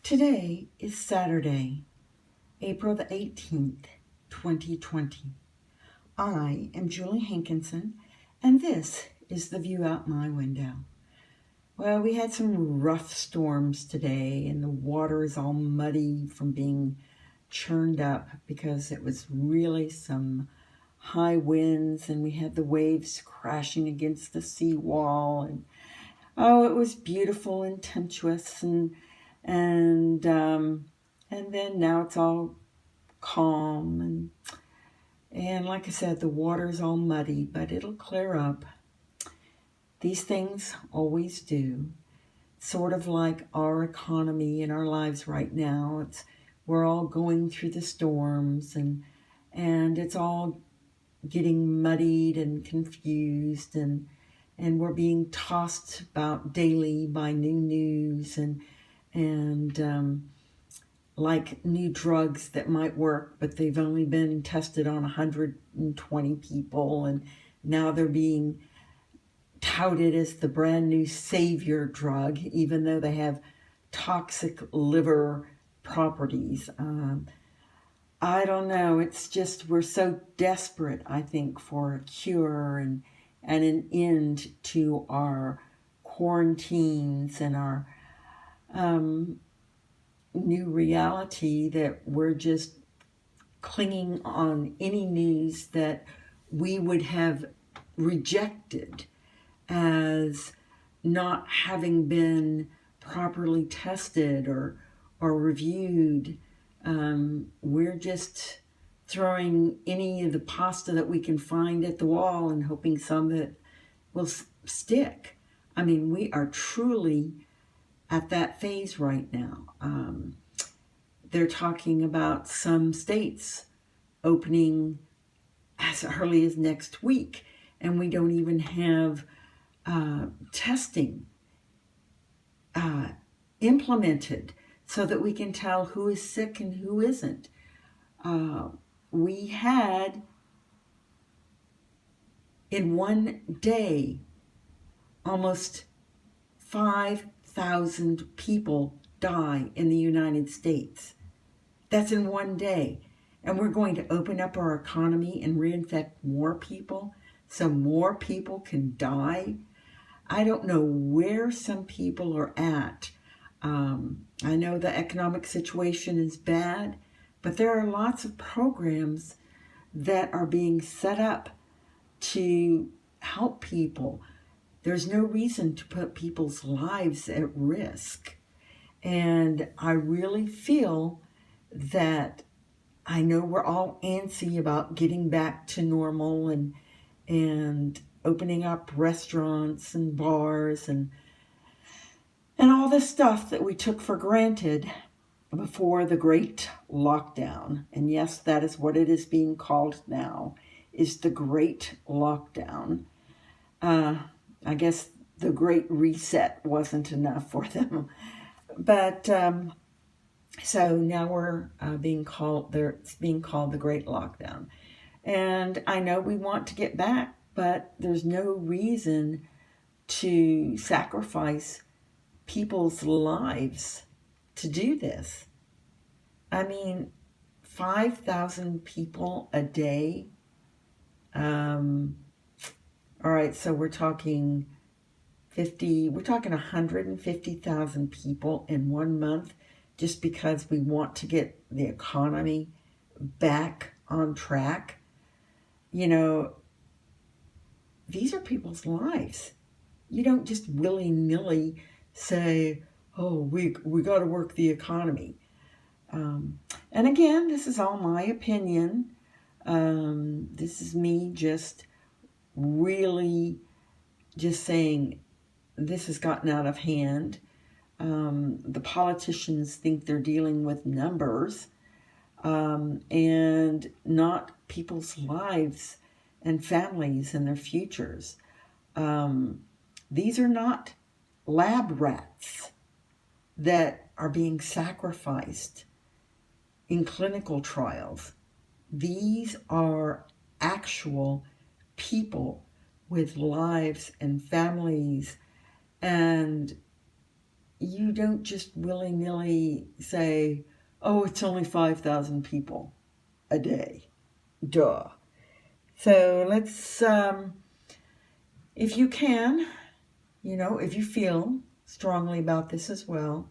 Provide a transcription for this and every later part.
Today is Saturday, April the 18th, 2020. I am Julie Hankinson, and this is the view out my window. Well, we had some rough storms today, and the water is all muddy from being churned up because it was really some high winds, and we had the waves crashing against the seawall. And it was beautiful and tempestuous, and then now it's all calm, and like I said, the water's all muddy, but it'll clear up. These things always do. Sort of like our economy and our lives right now. We're all going through the storms, and it's all getting muddied and confused, and we're being tossed about daily by new news and like new drugs that might work, but they've only been tested on 120 people, and now they're being touted as the brand new savior drug, even though they have toxic liver properties. I don't know. It's just we're so desperate, I think, for a cure and an end to our quarantines and our new reality that we're just clinging on any news that we would have rejected as not having been properly tested or reviewed. We're just throwing any of the pasta that we can find at the wall and hoping some that will stick. I mean, we are truly at that phase right now. They're talking about some states opening as early as next week, and we don't even have testing implemented so that we can tell who is sick and who isn't. We had, in one day, almost 5,000 people die in the United States. That's in one day. And we're going to open up our economy and reinfect more people so more people can die. I don't know where some people are at. I know the economic situation is bad, but there are lots of programs that are being set up to help people. There's no reason to put people's lives at risk. And I really feel that I know we're all antsy about getting back to normal and opening up restaurants and bars and all this stuff that we took for granted before the great lockdown. And yes, that is what it is being called now, is the great lockdown. I guess the great reset wasn't enough for them. But so now we're it's being called the great lockdown. And I know we want to get back, but there's no reason to sacrifice people's lives to do this. I mean, 5,000 people a day. All right, so we're talking 150,000 people in 1 month just because we want to get the economy back on track. You know, these are people's lives. You don't just willy-nilly say, oh, we got to work the economy. And again, this is all my opinion. This is me just really just saying this has gotten out of hand. The politicians think they're dealing with numbers and not people's lives and families and their futures. These are not lab rats that are being sacrificed in clinical trials. These are actual people with lives and families and you don't just willy-nilly say, oh, it's only 5,000 people a day. Duh. So let's, if you can, if you feel strongly about this as well,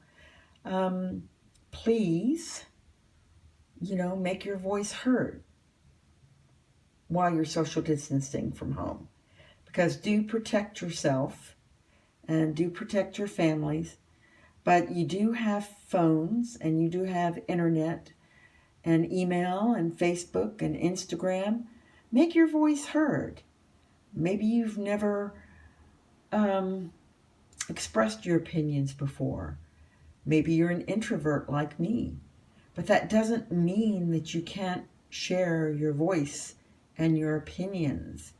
please, make your voice heard while you're social distancing from home. Because do protect yourself and do protect your families. But you do have phones and you do have internet and email and Facebook and Instagram. Make your voice heard. Maybe you've never expressed your opinions before. Maybe you're an introvert like me. But that doesn't mean that you can't share your voice and your opinions,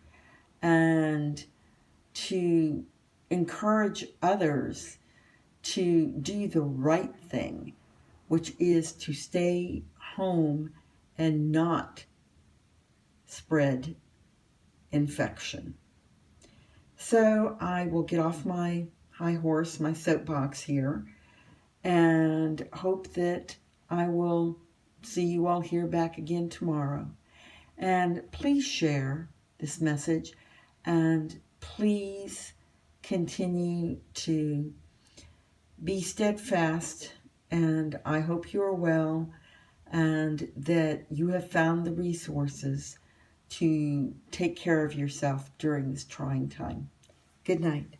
and to encourage others to do the right thing, which is to stay home and not spread infection. So I will get off my high horse, my soapbox here, and hope that I will see you all here back again tomorrow. And please share this message, and please continue to be steadfast, and I hope you are well and that you have found the resources to take care of yourself during this trying time. Good night.